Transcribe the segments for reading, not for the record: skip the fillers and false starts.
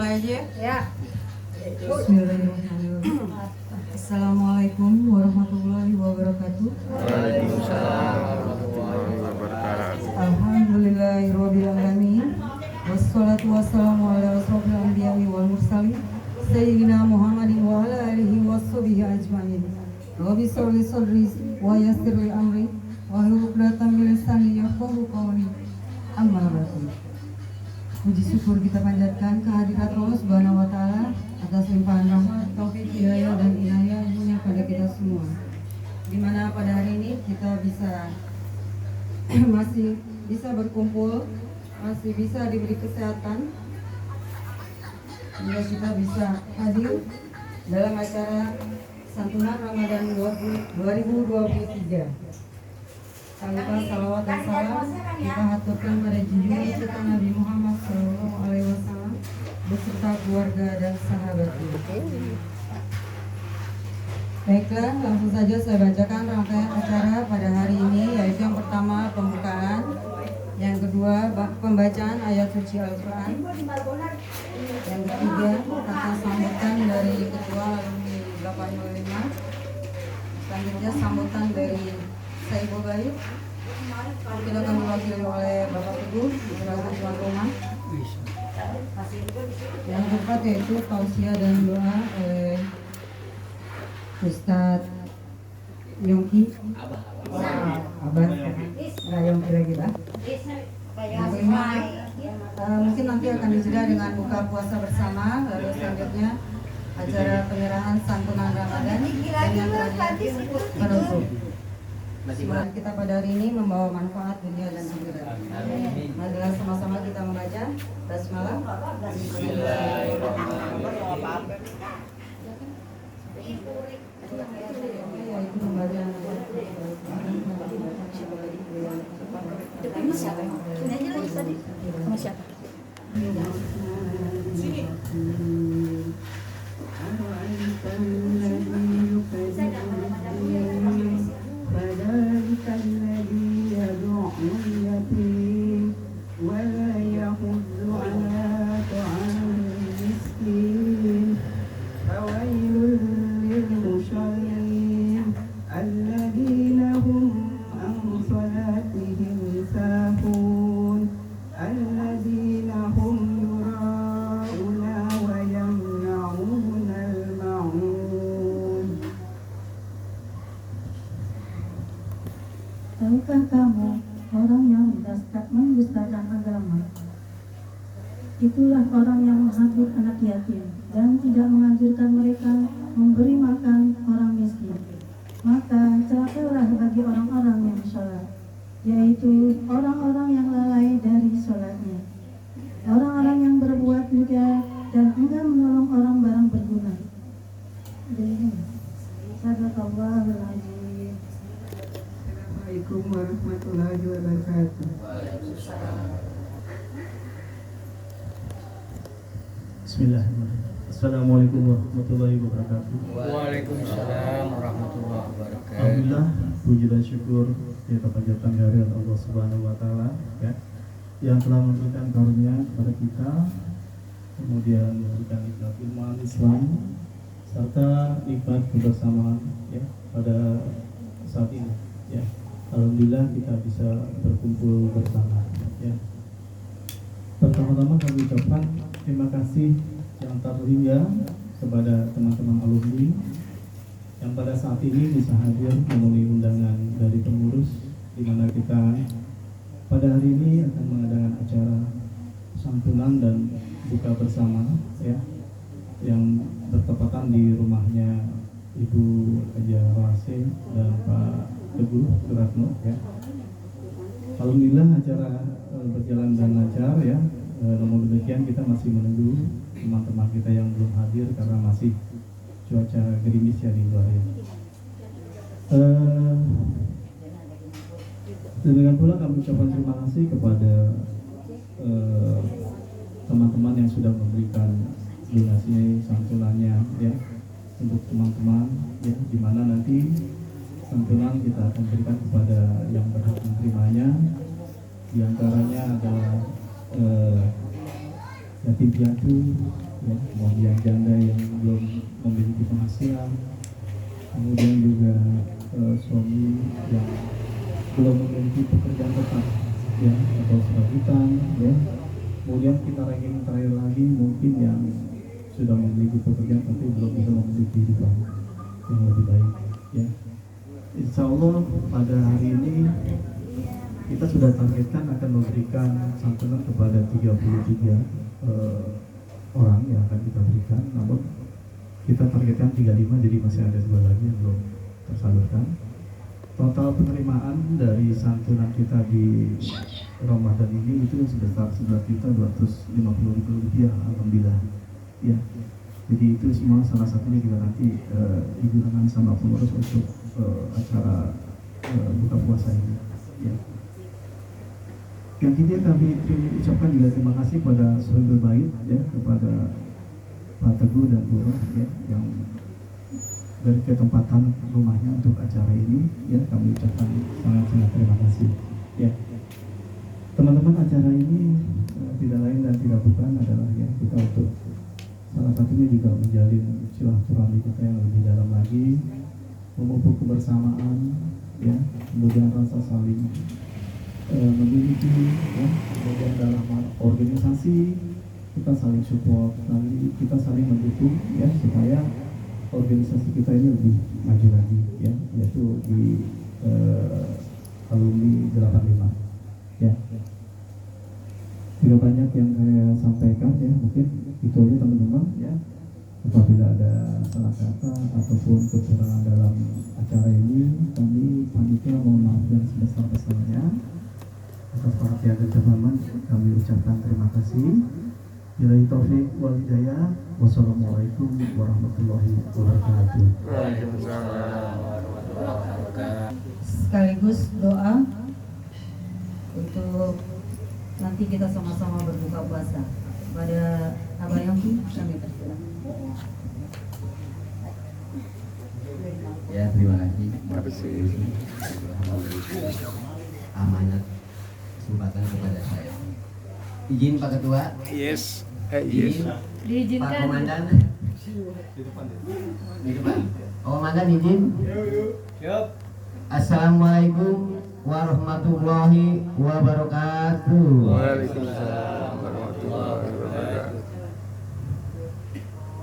mulai aja ya. Bismillahirrahmanirrahim. Assalamualaikum warahmatullahi wabarakatuh. Waalaikumsalam warahmatullahi wabarakatuh. Alhamdulillahirabbil alamin. Wassalatu wassalamu ala asrofil anbiya'i wal mursalin sayyidina Muhammadin wa ala alihi washabihi ajmain. Rabbi shrah li sadri wa yassir li amri wahlul 'uqdatam min lisani yafqahu qawli. Amma ba'du. Puji syukur kita panjatkan kehadirat Allah Subhanahu wa taala atas limpahan rahmat, taufik, hidayah dan inayahnya pada kita semua. Di mana pada hari ini kita masih bisa berkumpul, masih bisa diberi kesehatan, sehingga kita bisa hadir dalam acara santunan Ramadan 2023. Tanpa salawat dan salam kita haturkan pada junjungan kita Nabi Muhammad SAW beserta keluarga dan sahabatnya. Baiklah, langsung saja saya bacakan rangkaian acara pada hari ini, yaitu yang pertama pembukaan, yang kedua pembacaan ayat suci Al-Quran, yang ketiga kata sambutan dari Ketua Alumni 805, selanjutnya sambutan dari Saiful Baik, kita akan diwakili oleh Bapak Teguh selaku tuan rumah. Yang keempat yaitu tausiah dan doa oleh Ustadz Yongki, Abah, Yongki lagi Pak. Yang kelima, mungkin nanti akan dijeda dengan buka puasa bersama, lalu selanjutnya acara penyerahan santunan Ramadan dan yang terakhir penutup. Semoga kita pada hari ini membawa manfaat dunia dan akhirat. Marilah sama-sama kita membaca basmalah. فذلك الذي يدعو اليتيم ولا يحض على طعام المسكين فويل للمصلين الذين هم عن صلاتهم ساهون الذين هم يراءون ويمنعون الماعون. Tahukah kamu orang yang mendustakan agama? Itulah orang yang menghabis anak yatim dan tidak menganjurkan mereka memberi makan orang miskin. Maka celakalah bagi orang-orang yang sholat, yaitu orang-orang yang lalai dari sholatnya, orang-orang yang berbuat juga dan enggan menolong orang barang berguna. Sadaqallahul azim. Assalamualaikum warahmatullahi wabarakatuh. Bismillahirrahmanirrahim. Assalamualaikum warahmatullahi wabarakatuh. Waalaikumsalam warahmatullahi wabarakatuh. Alhamdulillah, puji dan syukur kita panjatkan kehadirat Allah Subhanahu wa taala ya, yang telah memberikan karunia kepada kita, kemudian memberikan nikmat iman Islam serta nikmat kebersamaan ya pada saat ini ya. Alhamdulillah kita bisa berkumpul bersama ya. Pertama-tama kami ucapkan terima kasih yang tak terhingga kepada teman-teman alumni yang pada saat ini bisa hadir memenuhi undangan dari pengurus, di mana kita pada hari ini akan mengadakan acara santunan dan buka bersama ya, yang bertepatan di rumahnya Ibu Haja Rasim dan Pak Teguh Suratno ya. Alhamdulillah acara berjalan dengan lancar ya. Namun demikian kita masih menunggu teman-teman kita yang belum hadir karena masih cuaca gerimis ya di luar ya. Demikian pula kami ucapkan terima kasih kepada teman-teman yang sudah memberikan donasi santunannya ya untuk teman-teman ya, di mana nanti santunan kita akan berikan kepada yang berhak menerimanya. Di antaranya adalah yatim piatu, ya, kemudian janda yang belum memiliki penghasilan, kemudian juga suami yang belum memiliki pekerjaan tetap, ya, atau serabutan, ya. Kemudian kita ranking terakhir lagi mungkin yang sudah memiliki pekerjaan tapi belum bisa memiliki kehidupan yang lebih baik, ya. Insya Allah pada hari ini kita sudah targetkan akan memberikan santunan kepada 33 orang yang akan kita berikan, namun kita targetkan 35, jadi masih ada 2 lagi yang belum tersalurkan. Total penerimaan dari santunan kita di Ramadan ini itu sebesar Rp11.250.000, alhamdulillah, ya. Jadi itu semua salah satunya juga nanti digunakan sama pengurus untuk acara buka puasa ini, ya. Yang ketiga kami ucapkan juga terima kasih pada Sohibul Bait, ya, kepada Pak Teguh dan Bu Roh, ya, yang dari ketempatan rumahnya untuk acara ini, ya, kami ucapkan sangat-sangat terima kasih, ya. Teman-teman, acara ini tidak lain dan tidak bukan adalah, ya, kita untuk salah satunya juga menjalin silaturahmi kita yang lebih dalam lagi, memupuk kebersamaan, ya, kemudian rasa saling memiliki, ya, kemudian dalam organisasi kita saling support, kita saling mendukung, ya, supaya organisasi kita ini lebih maju lagi, ya, yaitu di alumni 85, ya. Tidak banyak yang saya sampaikan, ya, mungkin itu aja teman-teman, ya. Apabila ada salah kata ataupun kekurangan dalam acara ini, kami panitia mohon maaf yang sebesar-besarnya. Atas perhatian dan teman-teman kami ucapkan terima kasih. Billahi taufik wal hidayah. Wassalamualaikum warahmatullahi wabarakatuh. Waalaikumsalam warahmatullahi wabarakatuh. Sekaligus doa untuk nanti kita sama-sama berbuka puasa. Pada Abah Yongki kami persilakan. Ya, terima kasih. Amanat kesempatan kepada saya. Izin Pak Ketua. Yes. Izin Pak Komandan. Di depan. Pak Komandan izin. Assalamualaikum warahmatullahi wabarakatuh. Waalaikumsalam warahmatullahi wabarakatuh.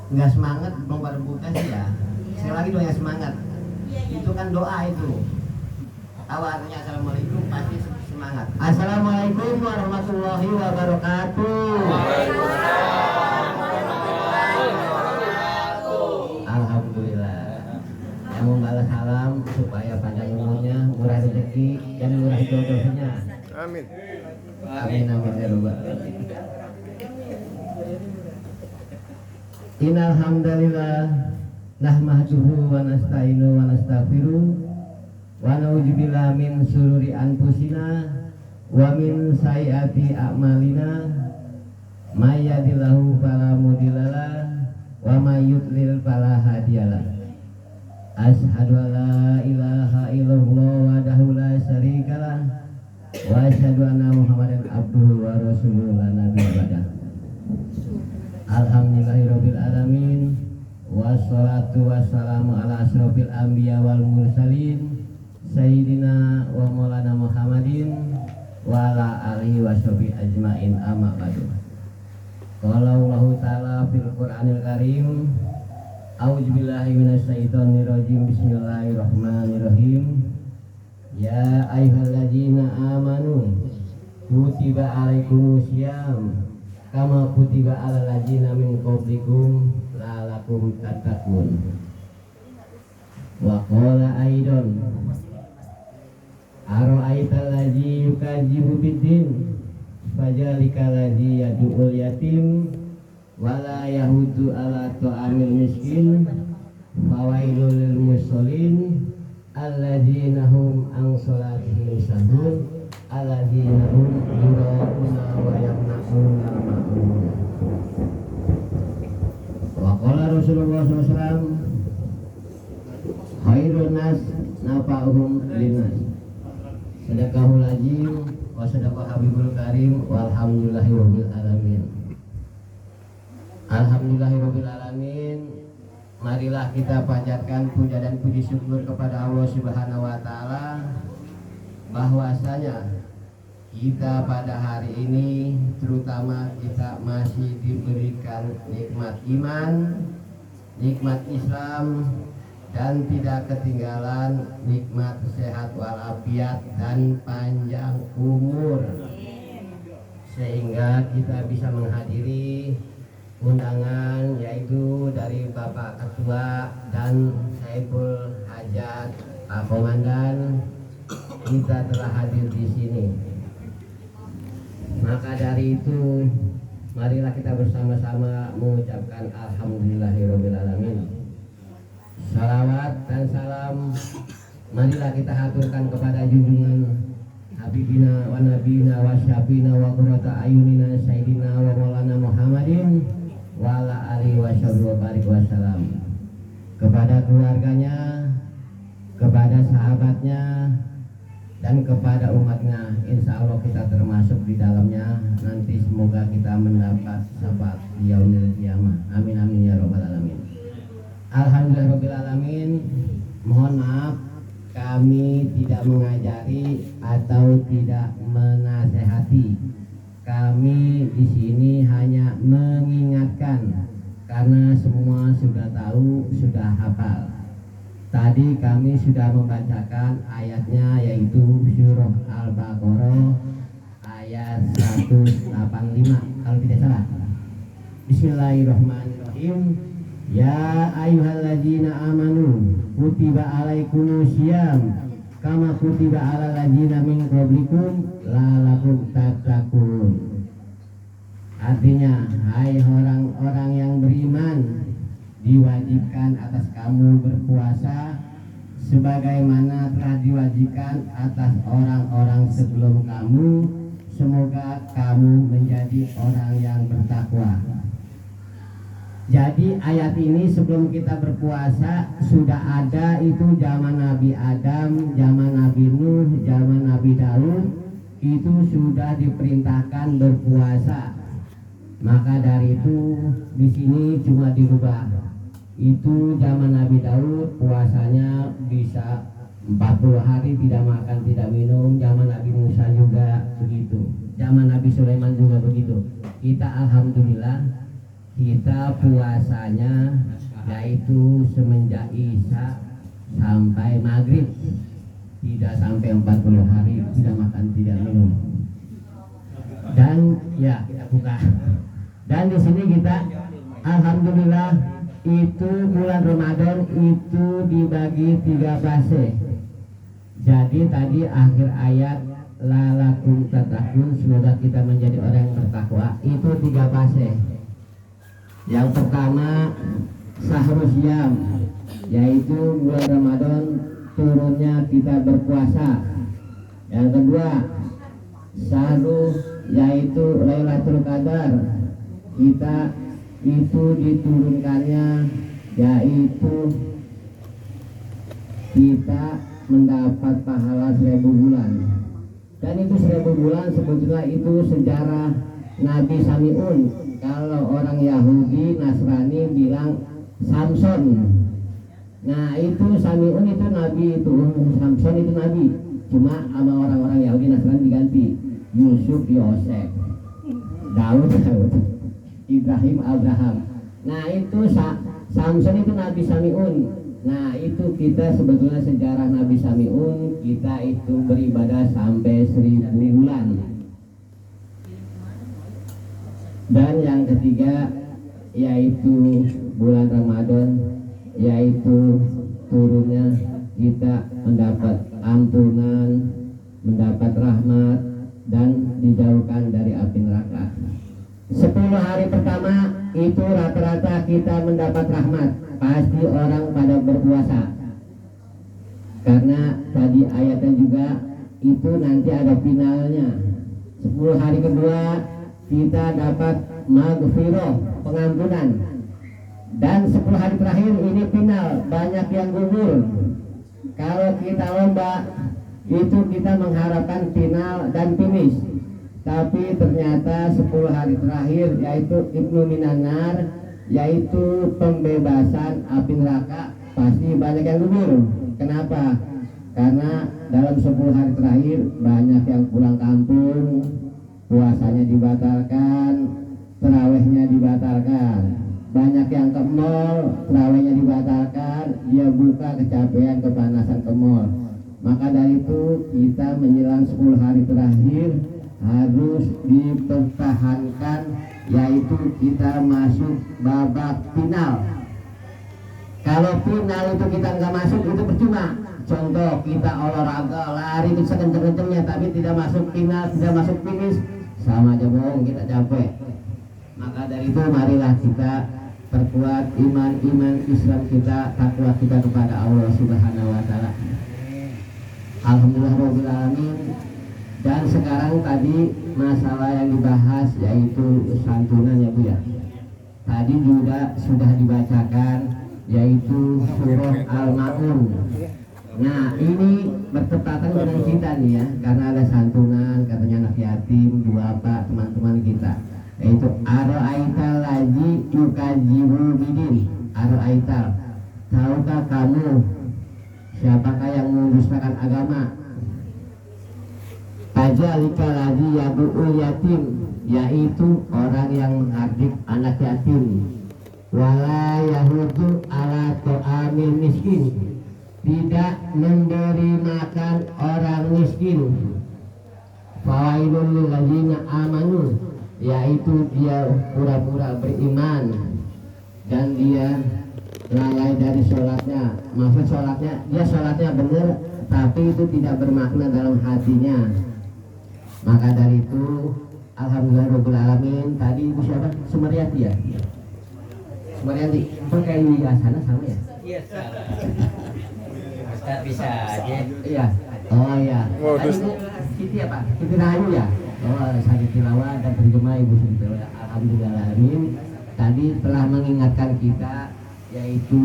Nggak semangat belum pada buka sih ya. Sekali lagi doa yang semangat. Itu kan doa itu. Tahu artinya assalamualaikum pasti semangat. Assalamualaikum warahmatullahi wabarakatuh. Alhamdulillah. Yang membalas salam supaya panjang umurnya, murah rezeki dan murah jodohnya. Amin. Amin amin ya rabbal alamin. Innal hamdalillah nahmaduhu wa nasta'inu wa nastaghfiruh wa na'udzubillahi min syururi anfusina wa min sayyiati a'malina may yahdihillahu fala mudhillalah wa may yudlil fala hadiyalah. Asyhadu an la ilaha illallah wahdahu la syarikalah wa asyhadu anna Muhammadan abduhu wa rasuluhu la nabiyya ba'dah. Alhamdulillahirabbil alamin wassalatu wassalamu ala asrofil anbiya wal mursalin sayyidina wa maulana Muhammadin wa ala alihi wa sahbihi ajmain, amma ba'du. Qala Allah ta'ala fil Qur'anil Karim, a'udzubillahi minasyaitonir rajim, bismillahirrahmanirrahim. Ya ayyuhalladzina amanu kutiba alaikumusiyam kama kutiba alal ladzina min qablikum la'allakum tattaqun. Wa qala aidan ara'aital ladzi yukadzibu biddin fajalikal ladzi yad'ul yatim wala yahudu ala ta'amil miskin fawailul lil musallin alladzina hum an salatihim sahun alladzina hum yura'una wa yamna'una ma'un. Wa qala Rasulullah SAW khairun nas nafa'uhum linnas. Sadaqahul azim wa sadaqa habibul karim walhamdulillahi rabbil alamin. Alhamdulillahirobbilalamin. Marilah kita panjatkan puja dan puji syukur kepada Allah Subhanahu wa taala bahwasanya kita pada hari ini terutama kita masih diberikan nikmat iman, nikmat Islam, dan tidak ketinggalan nikmat sehat walafiat dan panjang umur, sehingga kita bisa menghadiri undangan yaitu dari Bapak Ketua dan Saiful Hajat Pak Komandan. Kita telah hadir di sini. Maka dari itu marilah kita bersama-sama mengucapkan alhamdulillahirobbilalamin. Salawat dan salam marilah kita haturkan kepada junjungan Habibina wa nabina wa syafina wa qurrata ayunina sayyidina wa maulana Muhammadin wa ala alihi wa sahbihi wa barik wasallam, kepada keluarganya, kepada sahabatnya, dan kepada umatnya. Insya Allah kita termasuk di dalamnya. Nanti semoga kita mendapat syafaat yaumil qiyamah. Amin amin ya robbal alamin. Alhamdulillahirobbilalamin. Mohon maaf kami tidak mengajari atau tidak menasehati. Kami di sini hanya mengingatkan karena semua sudah tahu, sudah hafal. Tadi kami sudah membacakan ayatnya yaitu surah Al-Baqarah ayat 185 kalau tidak salah. Bismillahirrahmanirrahim. Ya ayyuhalladzina amanu kutiba alaikumusiyam kama kutiba alal ladzina min qablikum la'allakum tattaqun. Artinya, hai orang-orang yang beriman, diwajibkan atas kamu berpuasa sebagaimana telah diwajibkan atas orang-orang sebelum kamu. Semoga kamu menjadi orang yang bertakwa. Jadi ayat ini sebelum kita berpuasa sudah ada, itu zaman Nabi Adam, zaman Nabi Nuh, zaman Nabi Daud, itu sudah diperintahkan berpuasa. Maka dari itu di sini cuma dirubah. Itu zaman Nabi Daud puasanya bisa 40 hari tidak makan tidak minum. Zaman Nabi Musa juga begitu. Zaman Nabi Sulaiman juga begitu. Kita alhamdulillah kita puasanya yaitu semenjak Isya sampai maghrib, tidak sampai 40 hari tidak makan tidak minum. Dan ya kita buka. Dan di sini kita alhamdulillah itu bulan Ramadan itu dibagi 3 fase. Jadi tadi akhir ayat la'allakum tattaqun, semoga kita menjadi orang yang bertakwa, itu 3 fase. Yang pertama Sahrul Syam, yaitu bulan Ramadan turunnya kita berpuasa. Yang kedua Syahrul, yaitu Lailatul Qadar, kita itu diturunkannya yaitu kita mendapat pahala 1000 bulan. Dan itu 1000 bulan sebetulnya itu sejarah Nabi Sami'un. Kalau orang Yahudi Nasrani bilang Samson. Nah itu Sami'un itu Nabi, itu Samson itu Nabi. Cuma sama orang-orang Yahudi Nasrani diganti Yusuf, Yosef, Daud, Ibrahim, Abraham. Nah itu Samson itu Nabi Sami'un. Nah itu kita sebetulnya sejarah Nabi Sami'un, kita itu beribadah sampai 1000 bulan. Dan yang ketiga yaitu bulan Ramadan, yaitu turunnya kita mendapat ampunan, mendapat rahmat, dan dijauhkan dari api neraka. 10 hari pertama itu rata-rata kita mendapat rahmat, pasti orang pada berpuasa. Karena tadi ayatnya juga itu nanti ada finalnya. 10 hari kedua kita dapat maghfirah, pengampunan. Dan 10 hari terakhir ini final, banyak yang gugur. Kalau kita lomba itu kita mengharapkan final dan finish. tapi ternyata 10 hari terakhir yaitu Ibnu Minanar, yaitu pembebasan api neraka, pasti banyak yang gugur. Kenapa? Karena dalam 10 hari terakhir banyak yang pulang kampung, puasanya dibatalkan, terawihnya dibatalkan, banyak yang ke mall, terawihnya dibatalkan, dia buka kecapean, kepanasan ke mall. Maka dari itu kita menjelang 10 hari terakhir harus dipertahankan, yaitu kita masuk babak final. Kalau final itu kita nggak masuk, itu percuma. Contoh, kita olahraga lari kenceng-kencengnya tapi tidak masuk final, tidak masuk finish, sama aja bohong, kita capek. Maka dari itu marilah kita perkuat iman Islam kita, takwa kita kepada Allah Subhanahu wa taala. Alhamdulillah alamin. Dan sekarang tadi masalah yang dibahas yaitu santunan ya Bu ya. Tadi juga sudah dibacakan yaitu surah Al-Maun. Nah ini bertepatan dengan kita nih ya, karena ada santunan katanya anak yatim, duafa, teman-teman kita, yaitu Aro'aital lazi yukadzibu bidin. Aro'aital, tahukah kamu siapakah yang mendustakan agama? Fadzalika lazi yadu'ul yatim, yaitu orang yang menghardik anak yatim. Wala yahudu ala to'amil miskin, tidak memberi makan orang miskin. Fawailul lil ladzina amanu, yaitu dia pura-pura beriman dan dia lalai dari sholatnya. Maksud sholatnya, dia sholatnya benar tapi itu tidak bermakna dalam hatinya. Maka dari itu alhamdulillah alamin. Tadi Ibu siapa? Sumaryati ya? Sumaryati, pakai sana sama ya? Iya, Ustaz bisa aja. Iya. Oh iya. Tadi Siti apa? Siti Rahayu ya? Oh, sakit tilawah dan terjemah Ibu Siti. Alhamdulillah alamin. Tadi telah mengingatkan kita yaitu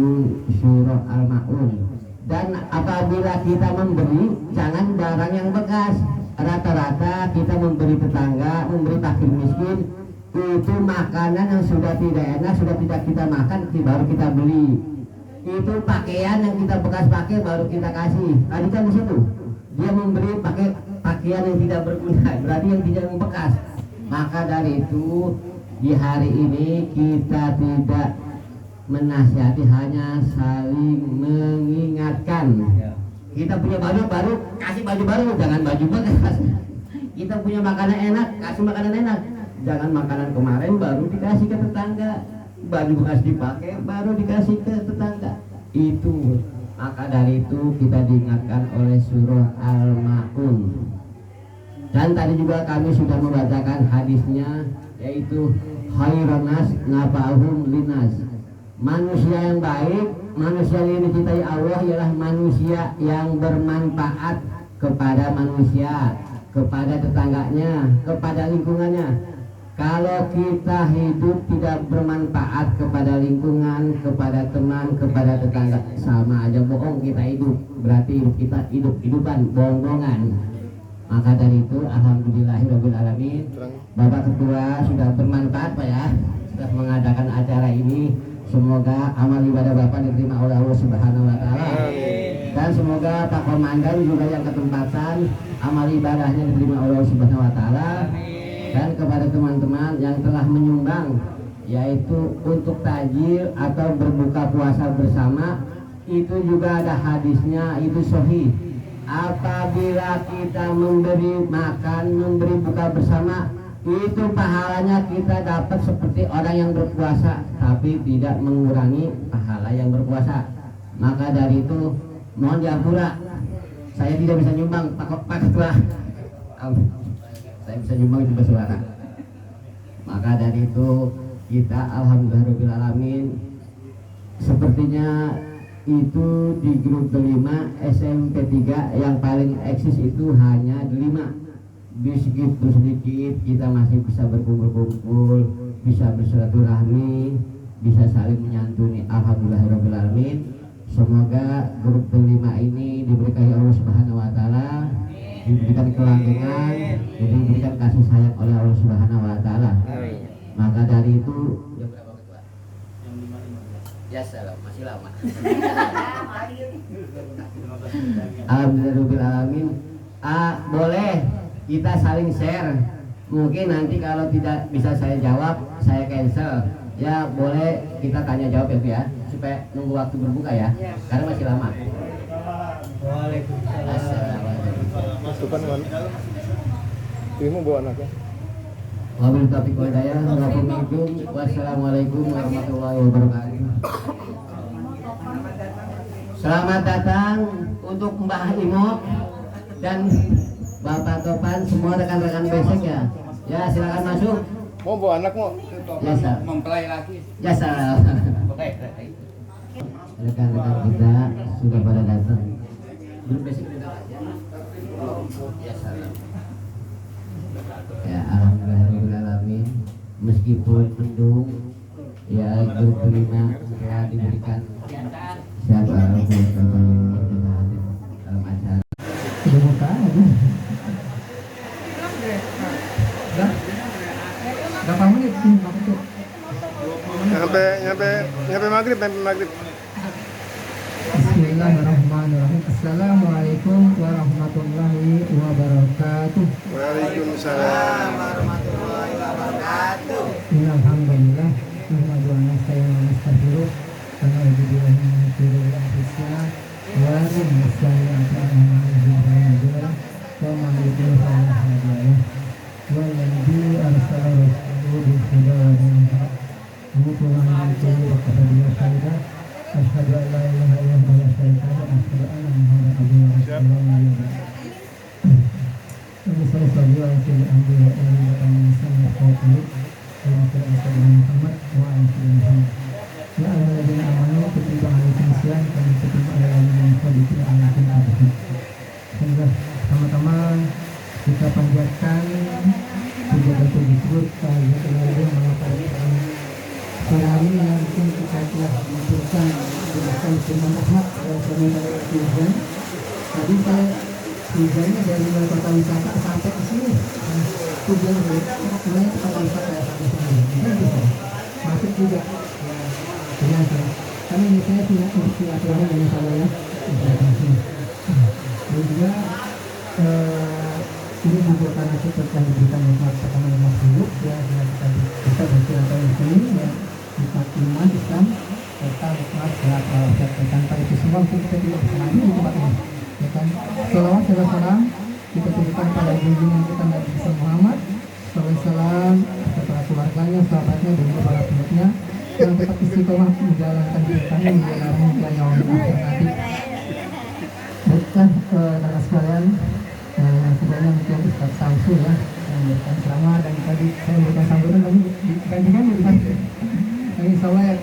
surah Al-Maun. Dan apabila kita memberi, jangan barang yang bekas. Rata-rata kita memberi tetangga, memberi fakir miskin, itu makanan yang sudah tidak enak, sudah tidak kita makan, baru kita beli. Itu pakaian yang kita bekas pakai baru kita kasih. Tadi kan di situ dia memberi pakai pakaian yang tidak berguna, berarti yang tidak bekas. Maka dari itu di hari ini kita tidak menasihati, hanya saling mengingatkan. Kita punya baju baru, kasih baju baru, jangan baju bekas. Kita punya makanan enak, kasih makanan enak. Jangan makanan kemarin baru dikasih ke tetangga. Baju bekas dipakai baru dikasih ke tetangga. Itu. Maka dari itu kita diingatkan oleh surah Al-Maun. Dan tadi juga kami sudah membacakan hadisnya, yaitu khairun nas nafa'uhum linas. Manusia yang baik, manusia yang dicintai Allah ialah manusia yang bermanfaat kepada manusia, kepada tetangganya, kepada lingkungannya. Kalau kita hidup tidak bermanfaat kepada lingkungan, kepada teman, kepada tetangga, sama aja bohong kita hidup. Berarti hidup kita hidup-hidupan, bohong-bohongan. Maka dari itu alhamdulillahirabbil alamin, Bapak Ketua sudah bermanfaat Pak ya, sudah mengadakan acara ini. Semoga amal ibadah Bapak diterima oleh Allah Subhanahu wa taala. Dan semoga Pak Komandan juga yang ketempatan amal ibadahnya diterima oleh Allah Subhanahu wa taala. Dan kepada teman-teman yang telah menyumbang, yaitu untuk takjil atau berbuka puasa bersama, itu juga ada hadisnya, itu sahih. Apabila kita memberi makan, memberi buka bersama, itu pahalanya kita dapat seperti orang yang berpuasa, tapi tidak mengurangi pahala yang berpuasa. Maka dari itu mohon diampura, saya tidak bisa nyumbang Pak Ketua. Saya bisa nyumbang juga suara. Maka dari itu kita alhamdulillahirabbil alamin, sepertinya itu di grup kelima SMP 3 yang paling eksis itu hanya 5. Sedikit kita masih bisa berkumpul-kumpul, bisa bersilaturahmi, bisa saling menyantuni. Alhamdulillahirabbil alamin. Semoga grup kelima ini diberkahi Allah Subhanahu wa taala, diberikan kelanggengan, diberikan kasih sayang oleh Allah Subhanahu wa taala. Maka dari itu jam berapa ketua? Jam 5.15. Ya salam, masih lama. Alhamdulillahirobbilalamin. Boleh kita saling share. Mungkin nanti kalau tidak bisa saya jawab, saya cancel. Ya boleh kita tanya jawab ya Bu ya, supaya nunggu waktu berbuka ya, karena masih lama. Waalaikumsalam. Assalamualaikum. Itu kan Ibu bawa anaknya. Wabillahi taufiq wal hidayah. Wassalamualaikum warahmatullahi wabarakatuh. Selamat datang untuk Mbah Imo dan Bapak Topan, semua rekan-rekan besek ya. Ya silakan masuk. Mau bawa anak mau? Ya sir. Mempelai lagi. Ya salam. Rekan-rekan kita sudah pada datang. Belum besok sudah aja. Ya salam. Ya alhamdulillahirobbilalamin. Meskipun mendung, ya berterima ya diberikan sehat walafiat dalam acara. Dibuka aja. Berapa menit sih waktu? Nyampe maghrib. Bismillahirrahmanirrahim. Assalamualaikum warahmatullahi wabarakatuh. Waalaikumsalam. Warahmatullahi wabarakatuh. Alhamdulillah. Nahmadu wa nasta'inuhu karena alhamdulillah min syururi anfusina wa min sayyiati a'malina. Wa man yudlil fala hadiya lahu. Walladzi arsala rasulahu bil huda wa dinil haq liyudhhirahu 'ala ad-dini kullihi. Asyhadu an la ilaha illallah wa asyhadu anna Muhammadan abduhu wa rasuluh. Allahumma shalli ala sayyidina Muhammad wa ala Muhammad. Ya ayyuhalladzina amanu kutiba alaikumus syiyam kama kutiba alal ladzina min qablikum la'allakum tattaqun. Sama-sama kita panjatkan puja dan puji syukur kepada Allah Maha Sore hari ini mungkin kita telah memberikan firman rahmat kepada Tuhan. Tadi saya tujuannya dari mulai kota wisata sampai ke sini. Tujuan mulai kota wisata sampai sini. Bisa masuk juga. Ya, karena ini saya punya silaturahmi dengan saya. Dan juga ini juga karena kita telah diberikan nikmat pertama yang makhluk ya, kita bisa bersilaturahmi di sini ya. Nikmat iman, Islam, serta nikmat dan tanpa itu semua kita tidak bisa maju di tempat ini. Ya kan? Salawat serta salam kita tujukan pada junjungan kita Nabi Muhammad SAW, kepada keluarganya, sahabatnya, dan para pengikutnya yang tetap istiqomah menjalankan perintahnya menjalankan yang nanti. Baiklah rekan sekalian, sebenarnya mungkin Ustaz Samsul ya yang memberikan ceramah, dan tadi saya memberikan sambutan tapi digantikan dengan insya Allah ya.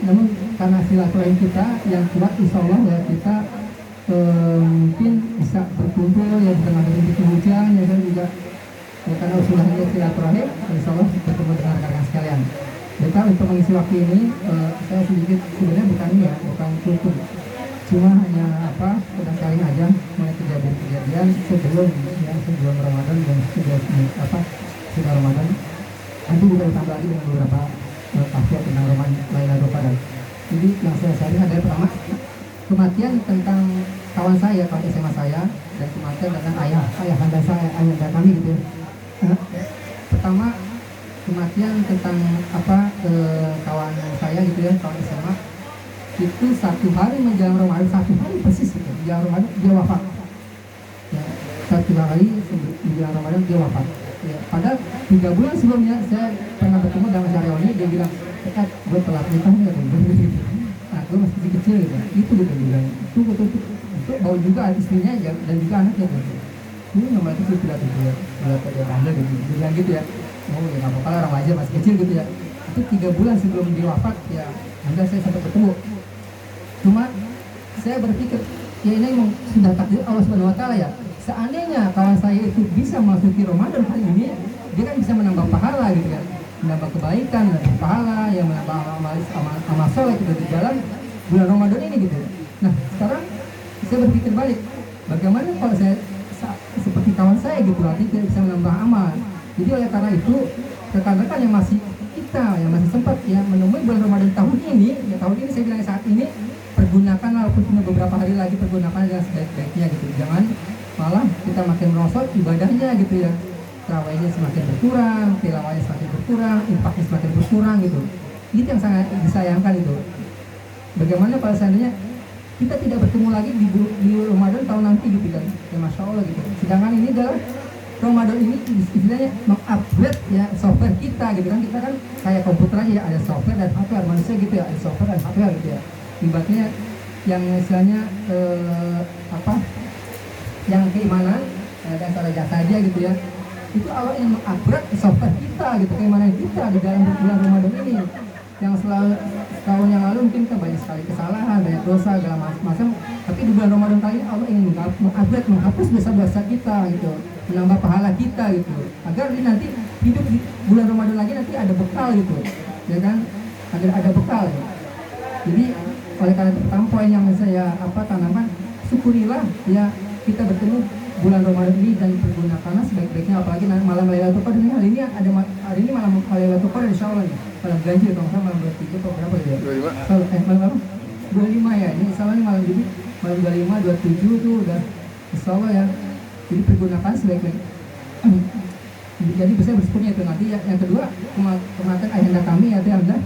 Namun karena silaturahmi kita yang kuat, insya Allah ya kita mungkin bisa berkumpul ya, bisa ngadain bikin hujan ya kan juga ya, karena usulahnya silaturahmi, insya Allah bertemu dengan rekan-rekan sekalian. Kita untuk mengisi waktu ini saya sedikit sebenarnya bukan tutup, cuma hanya sedang sharing aja mengenai kejadian sebelum Ramadan dan sudah Ramadan. Nanti kita ditambah lagi dengan beberapa kasus tentang Lailatul Qadar. Jadi yang saya sharing adalah pertama kematian tentang kawan saya, kawan SMA saya, dan kematian tentang ayahanda kami gitu. Pertama kematian tentang kawan saya gitu ya, kawan SMA itu 1 hari menjelang Ramadan, 1 hari persis gitu, menjelang Ramadan dia wafat ya, 1 hari menjelang Ramadan dia wafat ya. Padahal 3 bulan sebelumnya saya pernah bertemu dengan Mas Aryawan, dia bilang gue telat nikah nih gitu. Nah gue masih kecil gitu, itu gitu bilang itu betul bau juga istrinya dan juga anaknya gitu. Ini nomor itu tidak gitu ya anda gitu bilang gitu ya. Oh ya nggak apa-apa, remaja masih kecil gitu ya. Itu 3 bulan sebelum dia wafat ya, anda saya sempat bertemu. Cuma saya berpikir ya ini memang sudah takdir Allah Subhanahu Wa Taala ya. Seandainya kawan saya itu bisa masuki Ramadan hari ini, dia kan bisa menambah pahala gitu kan, menambah kebaikan, menambah pahala, yang menambah amal soleh gitu di dalam bulan Ramadan ini gitu. Nah sekarang saya berpikir balik, bagaimana kalau saya seperti kawan saya gitu, nanti tidak bisa menambah amal, Jadi oleh karena itu rekan-rekan yang masih sempat ya menemui bulan Ramadan tahun ini, ya tahun ini saya bilang saat ini, pergunakan walaupun cuma beberapa hari lagi, pergunakan dengan sebaik-baiknya gitu. Jangan malah kita makin merosot ibadahnya gitu ya. Terawihnya semakin berkurang, tilawahnya semakin berkurang, infaknya semakin berkurang gitu. Itu yang sangat disayangkan itu. Bagaimana kalau seandainya kita tidak bertemu lagi di Ramadan tahun nanti gitu kan, ya Masya Allah gitu. Sedangkan ini adalah Ramadan ini istilahnya mengupgrade ya software kita gitu kan. Kita kan kayak komputer aja ya, ada software dan hardware, manusia gitu ya, ada software dan hardware gitu ya. Ibaratnya yang istilahnya yang keimanan dan salah jasa aja gitu ya. Itu Allah yang mengupgrade software kita gitu, keimanan kita di dalam bulan Ramadan ini. Yang setahun yang lalu mungkin kita banyak sekali kesalahan, banyak dosa, segala macam. Tapi di bulan Ramadan kali ini Allah ingin mengupgrade, menghapus dosa-dosa kita gitu, menambah pahala kita gitu. Agar nanti hidup di bulan Ramadan lagi nanti ada bekal gitu, ya kan? Agar ada bekal. Ya. Jadi oleh karena itu pertama poin yang saya tanamkan, syukurilah ya kita bertemu bulan Ramadan ini dan pergunakanlah sebaik-baiknya, apalagi malam Lailatul Qadar ini. Hari ini malam Lailatul Qadar insyaallah nih. Malam ganjil kalau nggak malam 23 atau berapa ya? 25. Malam apa? 25 ya. Ini insyaallah ini malam jadi malam 25, 27 itu udah insyaallah ya. Jadi pergunakan sebaik-baiknya. Jadi bisa bersyukurnya itu nanti. Yang kedua, kemarin ayahanda kami ya adalah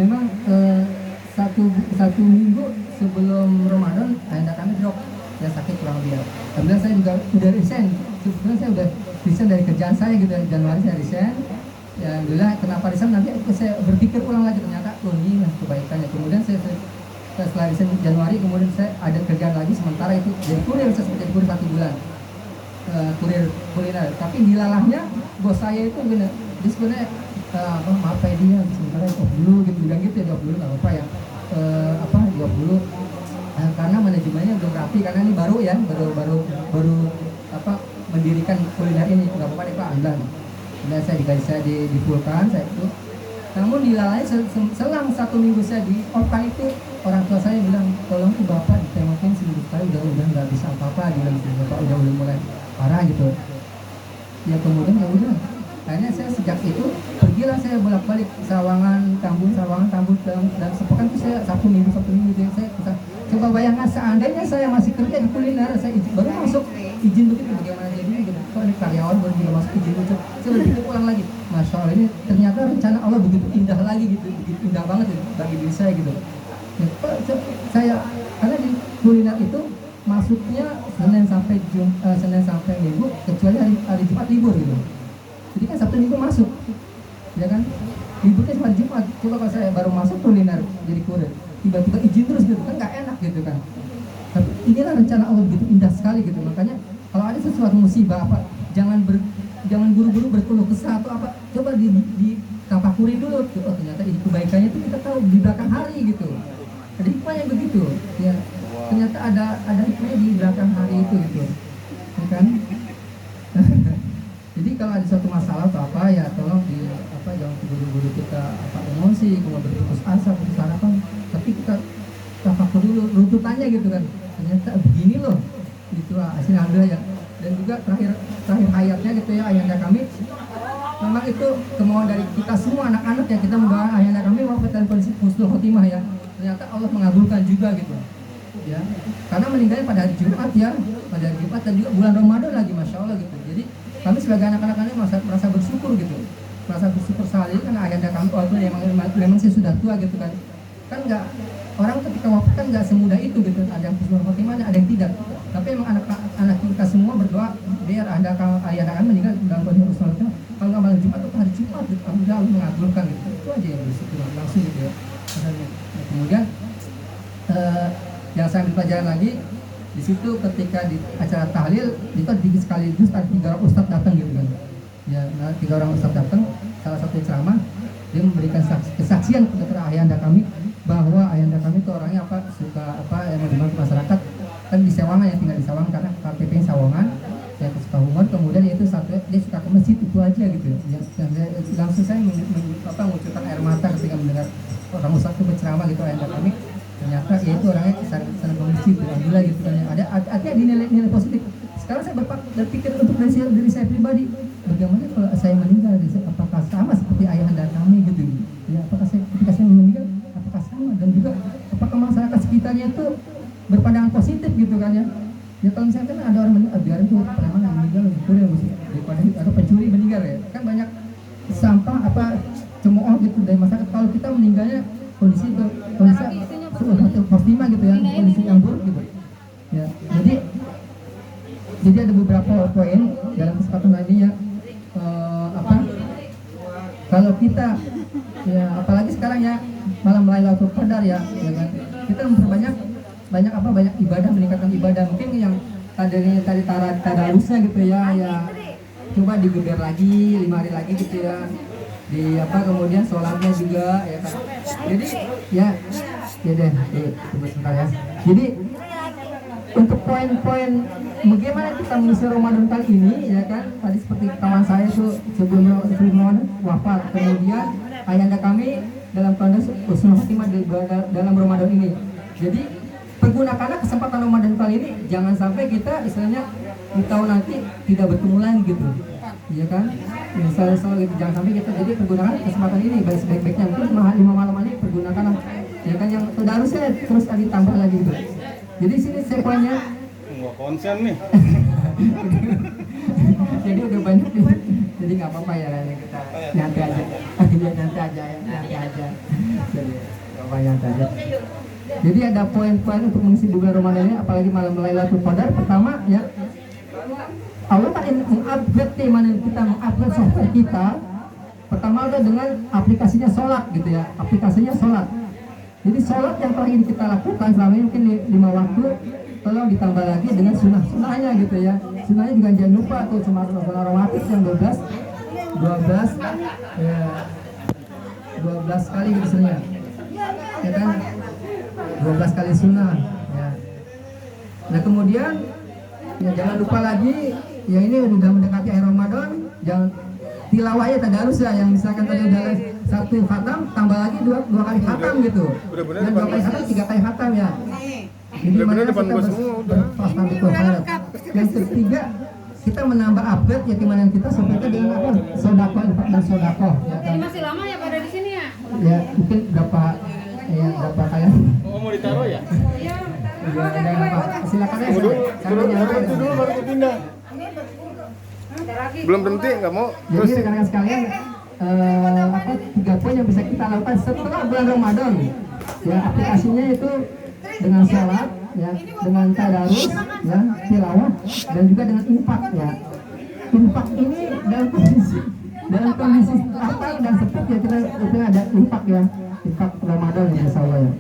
memang satu minggu sebelum Ramadan ayahanda kami drop. Ya sakit kurang lebih. Alhamdulillah saya juga udah resign. Sebetulnya saya udah resign dari kerjaan saya gitu, Januari saya resign. Ya alhamdulillah, kenapa resign nanti saya berpikir ulang lagi, ternyata ini lah kebaikannya. Kemudian saya setelah resign Januari, kemudian saya ada kerjaan lagi sementara itu jadi kurir, saya sempat jadi kurir 1 bulan. Kurir kuliner. Tapi dilalahnya bos saya itu benar. Dia sebenarnya maaf ya dia sementara off dulu gitu, bilang gitu ya, off dulu nggak apa-apa ya. Off dulu. Karena manajemennya belum rapi, karena ini baru ya, baru mendirikan kuliner ini, nggak apa-apa deh Pak, Anda. Dan saya dipulkan, saya itu. Namun dilalai selang 1 minggu saya di off itu, orang tua saya bilang, tolong tuh Bapak ditengokin seminggu sekali, udah nggak bisa apa-apa, bilang Bapak udah mulai parah gitu. Ya kemudian ya udah. Akhirnya saya sejak itu pergilah saya bolak-balik Sawangan, Tambun, dan sepekan itu saya Sabtu Minggu gitu. Saya coba bayangkan seandainya saya masih kerja di kuliner, saya baru masuk izin begitu bagaimana jadinya gitu. Kok ini karyawan baru juga masuk izin itu. Saya berpikir ulang lagi. Masya Allah, ini ternyata rencana Allah begitu indah lagi gitu, begitu indah banget gitu, bagi diri saya gitu. Ya, saya karena di kuliner itu masuknya Senin sampai Minggu, kecuali hari Jumat libur gitu. Jadi kan Sabtu Minggu masuk, ya kan? Liburnya cuma Jumat. Coba kalau saya baru masuk kuliner jadi kurir, tiba-tiba izin terus gitu kan nggak enak gitu kan. Tapi inilah rencana Allah begitu indah sekali gitu. Makanya kalau ada sesuatu musibah jangan buru-buru berkeluh kesah atau apa. Coba di tafakuri dulu. Oh ternyata ini kebaikannya itu kita tahu di belakang hari gitu. Ada hikmahnya begitu. Ya ternyata ada hikmahnya di belakang hari itu gitu. Ya kan? Jadi kalau ada suatu masalah atau apa ya tolong jangan buru-buru kita emosi, kemudian berputus asa, putus harapan. Tapi kita tafakur dulu runtutannya gitu kan. Ternyata begini loh. Itulah hasil alhamdulillah ya. Dan juga terakhir hayatnya gitu ya ayahanda kami. Memang itu kemauan dari kita semua anak-anak ya, kita mendoakan ayahanda kami wafat dalam kondisi husnul khotimah ya. Ternyata Allah mengabulkan juga gitu. Ya. Karena meninggalnya pada hari Jumat ya, pada hari Jumat dan juga bulan Ramadan lagi, Masya Allah gitu. Jadi kami sebagai anak-anak ini merasa bersyukur gitu, merasa bersyukur sekali karena ayahanda kami walaupun memang sih sudah tua gitu kan nggak orang ketika wafat kan nggak semudah itu gitu, ada yang husnul khotimah ada yang tidak. Tapi emang anak kita semua berdoa biar ayahanda kami meninggal dalam kondisi husnul khotimah. Kalau nggak malam Jumat atau hari Jumat gitu, alhamdulillah Allah mengabulkan gitu. Itu aja yang bersyukur langsung gitu ya. Nah, kemudian yang saya ambil pelajaran lagi di situ ketika di acara tahlil itu sekaligus ada 3 orang ustadz datang gitu kan ya. Nah 3 orang ustadz datang, salah satu ceramah dia memberikan kesaksian kepada ayahanda kami bahwa ayahanda kami itu orangnya suka yang membantu masyarakat kan di Sawangan ya, tinggal di Sawangan karena KTP Sawangan saya suka humor. Kemudian itu dia suka ke masjid itu aja gitu ya. Langsung saya mengucurkan air mata ketika mendengar orang ustadz itu berceramah gitu ayahanda kami. Ternyata ya itu orangnya senang ke masjid, alhamdulillah gitu kan. Ada nilai positif sekarang saya berpikir untuk diri saya pribadi, bagaimana kalau saya meninggal, apakah sama seperti ayahanda kami gitu ya, apakah ketika saya meninggal apakah sama, dan juga apakah masyarakat sekitarnya itu berpandangan positif gitu kan ya. Ya kalau misalnya kan ada orang meninggal, biarin tuh preman yang meninggal gitu ya, daripada atau pencuri meninggal ya, kan banyak sampah apa cemooh gitu dari masyarakat. Kalau kita meninggalnya kondisi khotimah gitu ya, kondisi yang buruk gitu ya. Jadi ada beberapa poin dalam kesepakatan ini ya, kalau kita ya, apalagi sekarang ya malam Lailatul Qadar ya kan, kita memperbanyak banyak ibadah, meningkatkan ibadah. Mungkin yang tadi tadarusnya gitu ya coba digeber lagi 5 hari lagi gitu ya, kemudian sholatnya juga ya kan. Jadi ya deh tunggu sebentar ya. Jadi untuk poin-poin bagaimana kita mengisi Ramadan kali ini ya kan, tadi seperti kawan saya tuh sebelum wafat, kemudian ayahanda kami dalam kondisi husnul khotimah dalam Ramadan ini. Jadi pergunakanlah kesempatan Ramadan kali ini, jangan sampai kita istilahnya di tahun nanti tidak bertemu lagi gitu ya kan, selalu gitu, jangan sampai kita. Jadi pergunakan kesempatan ini baik-baiknya, mungkin 5 malam ini pergunakan ya kan, yang tadarusnya terus ditambah lagi gitu. Jadi sini saya poinnya Nggak konsen nih. jadi udah banyak nih, jadi nggak apa-apa ya kita nanti aja jadi nanti aja. Jadi ada poin-poin untuk mengisi di bulan Ramadan ini, apalagi malam Lailatul Qadar. Pertama ya, Allah kan mengupgrade keimanan kita, mengupgrade software kita. Pertama adalah dengan aplikasinya sholat gitu ya, aplikasinya sholat. Jadi sholat yang telah ini kita lakukan selama ini mungkin 5 waktu, tolong ditambah lagi dengan sunnahnya gitu ya. Sunnahnya juga jangan lupa tuh, cuma sunnah rawatib yang 12 kali gitu sunnah ya kan, 12 kali sunnah ya. Nah kemudian ya jangan lupa lagi ya, ini udah mendekati akhir Ramadan, jangan tilawahnya tadarus ya, yang misalkan tadi udah 1 khatam tambah lagi 2 kali khatam gitu, dan 2 kali khatam 3 kali khatam ya. Jadi mana kita yang ketiga, kita menambah upgrade ya keimanan kita seperti dengan apa, sodako dan sodako ya kan. Masih lama ya pada di sini ya? Ya mungkin berapa kali. Mau ditaruh ya? Silakan ya. Itu dulu baru pindah. Belum berhenti, nggak mau. Jadi rekan-rekan sekalian, 3 poin yang bisa kita lakukan setelah bulan Ramadan ya, aplikasinya itu dengan sholat ya, dengan tadarus ya, tilawah, dan juga dengan infak ya. Infak ini dalam kondisi lapang dan sempit ya, kita itu ada infak ya, infak Ramadan ya insya Allah ya.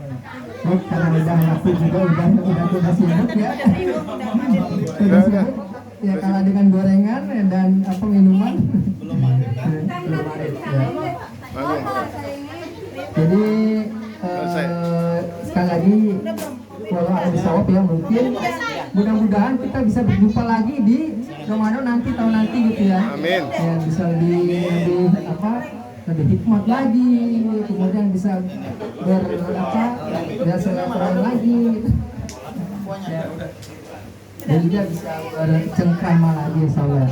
Baik, karena udah waktu juga udah sibuk ya. Udah sibuk ya, kalah dengan gorengan dan minuman. Belum ada ya. Jadi sekali lagi kalau ada disawab ya, mungkin mudah-mudahan kita bisa berjumpa lagi di Ramadan nanti, tahun nanti gitu ya. Amin. Ya bisa lebih hikmat lagi, kemudian bisa bersilaturahmi lagi gitu. Ya. Dan juga bisa bercengkrama lagi insyaallah.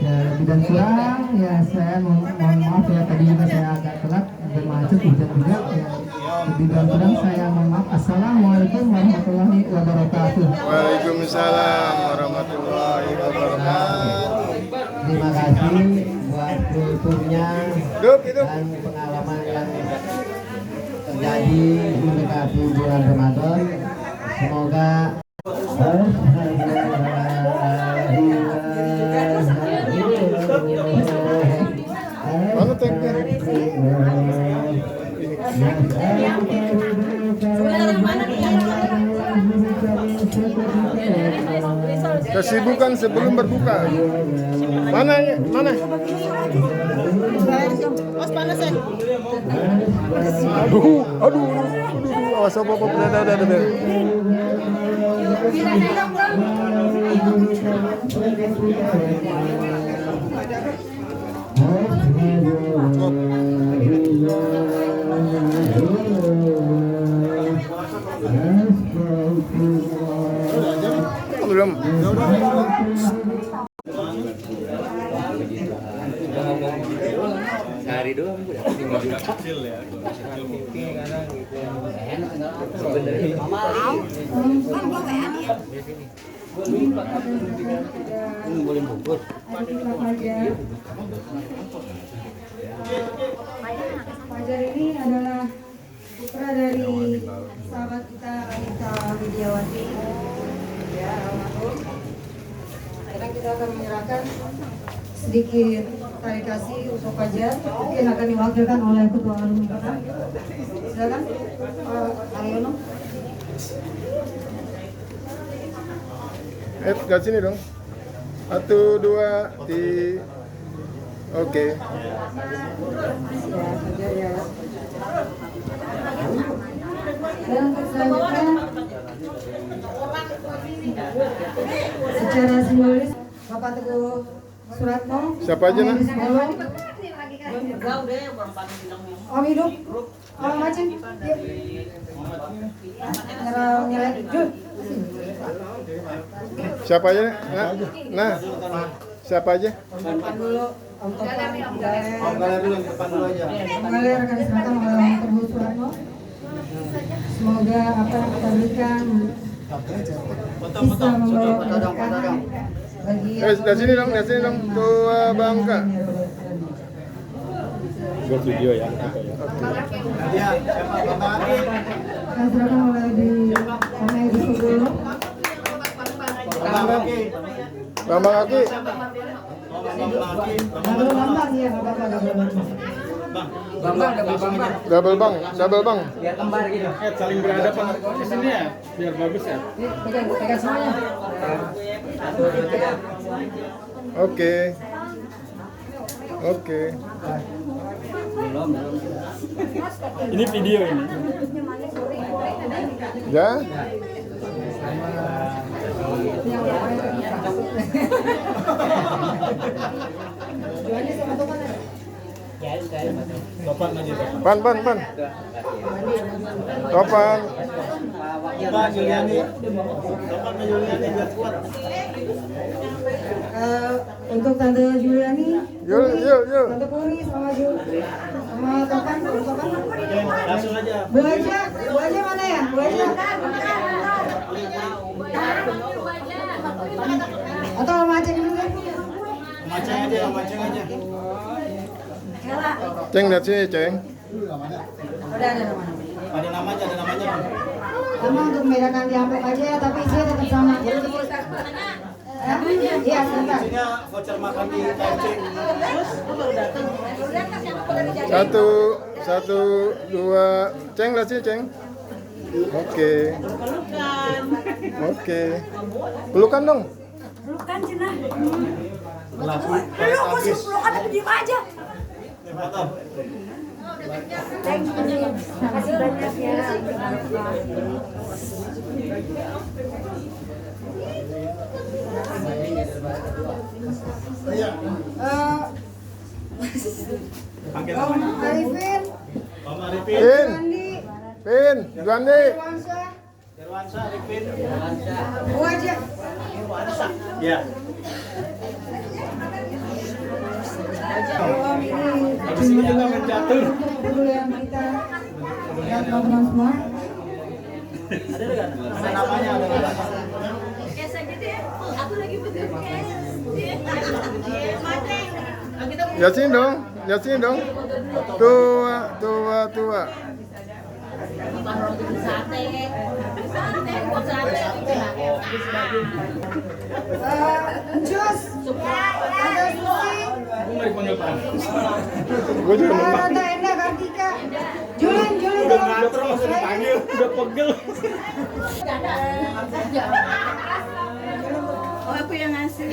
Ya lebih dan kurang ya saya mohon maaf ya, tadi juga saya agak telat bermacet hujan juga ya. Lebih dan kurang saya mohon maaf. Assalamualaikum warahmatullahi wabarakatuh. Waalaikumsalam warahmatullahi wabarakatuh. Terima kasih buat kulturnya dan pengalaman yang terjadi mendekati bulan Ramadan. Semoga Mana teknya? Kesibukan sebelum berbuka. Mana? Aduh. Awas apa udah. Belum. Boleh bungkus. Fajar ini adalah putra dari sahabat kita Anita Widiawati. Ya, almarhum. Sekarang kita akan menyerahkan sedikit tari kasih untuk Fajar. Mungkin akan diwakilkan oleh Ketua Alumni kita. Silakan, Pak Aryono. Ke sini dong. 1, 2, Oke. Ya, Fajar ya. Dan untuk selanjutnya, secara simbolis Bapak Teguh Suratmo. Siapa aja, Nak? Om Hidup, Om Macem, yuk. Nyerah, Jul. Siapa aja? Nah. Siapa aja? Depan dulu, Om Topan, Om Galer dulu, depan dulu aja. Galer akan diserahkan oleh Om Teguh Suratmo. Semoga apa yang kita berikan bisa membawa keberkahan bagi Dari sini dong, Tua Bangka. Buat video ya. Ya, siapa Bapak Aki? akan diserahkan oleh di Om Edi Sugolo. Bapak Aki. Bambang Aki. Double Bambang ya, nggak apa-apa double Bambang. Double bang. Biar kembar gitu. Saling berhadapan di sini ya, biar bagus ya. Pegang semuanya. Oke. Ini video ini. Ya. Topan aja. Pan. Topan. Pak Juliani. Bapak Juliani biar cepat. Untuk Tante Juliani, Yuk. Tante Puri sama Jul, sama Topan. Langsung aja. Bu aja mana ya? Bu aja. Atau Om Aceh dulu kan? Maceng aja. Ceng lihat sini, Ceng. Udah ada namanya. Ada namanya. Sama untuk membedakan di amplop aja ya, tapi isinya tetap sama. Iya, sebentar. Isinya voucher makan di KFC. 1, 2. Ceng lihat sini, Ceng. Oke. Pelukan dong. Pelukan cenah. Lagu Lu khusus pelukan tapi diem aja. foto. Makasih banyak ya. Panggil Om namanya. Arifin, Om Arifin. Pin, Gandhi. Derwansa Arifin. Bu aja. Ya. Om ini Habis ini kita main catur. dulu yang kita lihat teman-teman semua. Ada namanya, ada namanya. Aku lagi butuh cash. Lihat sini dong. Tua. Encus, Tante Susi, Gue juga mau. Tante Enda Kartika, Julin Udah ngatur langsung dipanggil. Udah pegel. Oh, aku yang ngasih.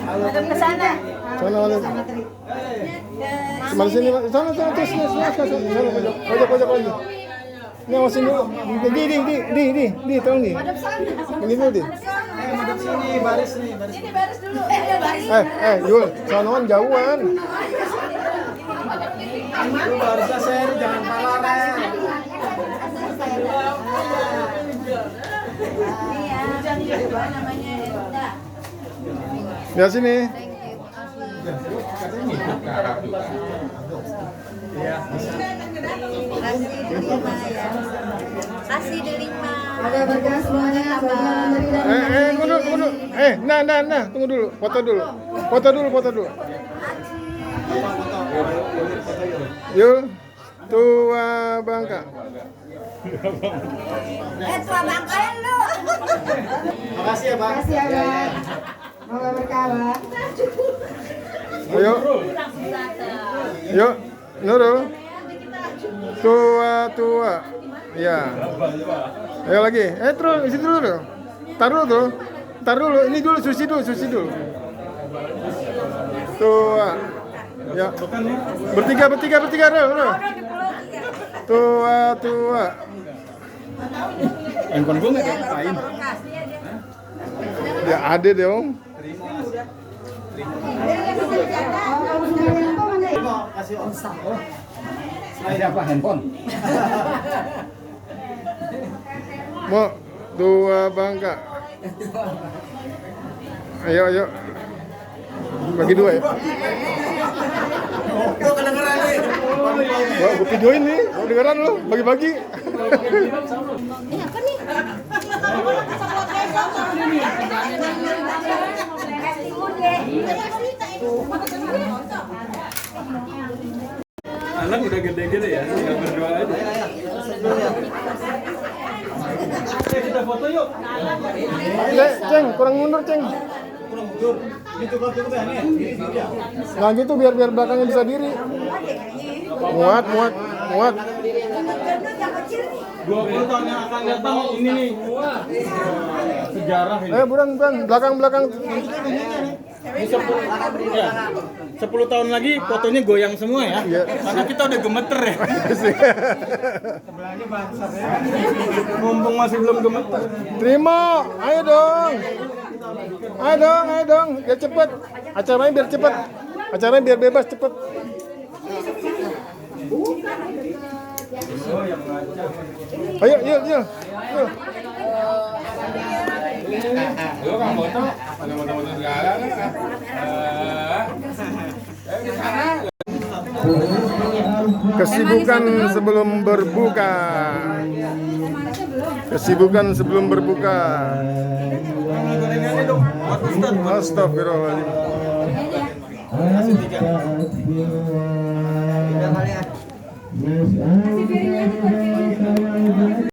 Madep ke sana. Sana mana? Kemana sini? Sana terus. Pojok lagi. Ini awasin dulu. Di, tolong di. Begini dulu di. Madep sini, baris nih. Ini baris dulu. Baris. Yul, sonoan jauhan. Lu barisnya seri, jangan palaran. Iya. Namanya Enda. Lihat sini. Iya. Kasih delima. Ada berkah semuanya bagi yang memberi dan Tunggu dulu. Nah, tunggu dulu. Foto dulu. Yul, tua Bangka. Tua bangkalan lu. Makasih ya, Pak. Kasih ya, Bang. Semoga berkah, Bang. Yuk, Nurul. Tua. Ya. Ayo lagi. Terus isi dulu. Tar dulu. Ini dulu sushi dulu. Tua. Ya. Bertiga dulu. Tua. Handphone gue nggak ngapain? Ya ada dong. Kasih Om. Ada apa handphone? Mau tua Bangka. Ayo. Bagi dua ya. Wah, gue videoin nih. Kedengeran lo, bagi-bagi. Anak udah gede-gede ya, tinggal berdoa aja. Kita foto yuk. Ceng, kurang mundur, Ceng. Nah gitu biar belakangnya bisa diri. Muat. 20 tahun yang akan datang ini nih. Sejarah ini. Buruan, belakang. Ini 10 tahun lagi fotonya goyang semua ya. Iya. Karena kita udah gemeter ya. Mumpung masih belum gemeter. Terima, ayo dong. Biar cepet. Acaranya biar bebas cepet. Ayo, yuk. Lu kan foto, ada foto-foto segala kan? Kesibukan sebelum berbuka. Astagfirullahaladzim. Udah kali ya.